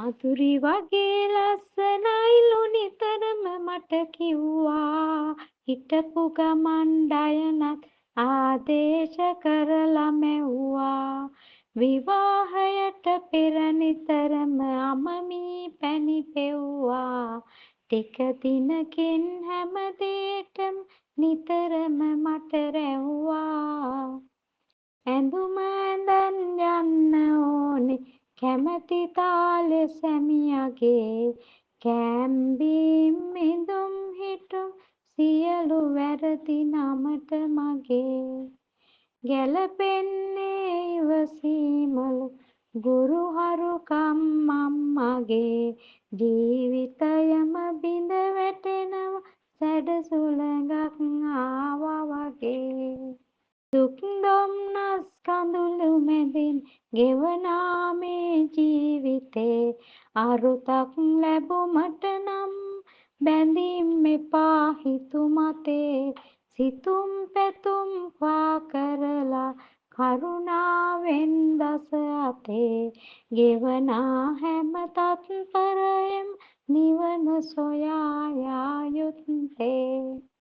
මధుරි වගේ ලස්සනයිලු නිතරම මට කිව්වා හිටපු ගමන් ඩයනත් ආදේශ කරලා මැව්වා විවාහයට පෙර නිතරම අමමී පැණි පෙව්වා ටික දිනකින් හැමදේටම නිතරම මට රැව්වා ඇඳුම ඇඳන් යන්න ඕනේ කැමති තාලෙ සැමියාගේ කෑම්බීම් ඉඳුම් හිටුම් සියලු වැරදි නමට මගේ ගැලපෙන්නේ ඉවසීමලු ගුරුහරුකම් අම්මගේ ජීවිතයම බිඳ වැටෙනවා සැඩ සුළඟක් ආවා වගේ දුක් දුම්නස් කඳුළු මැදින් ගෙවනා මේ ජීවිතේ අරුතක් ලැබුමට නම් බැඳීම් එපා හිතුමතේ සිතුම් පැතුම් පා කරලා කරුණාවෙන් දස අතේ ගෙවනා හැම තත්පරයෙම නිවන සොයා යා යුත්තේ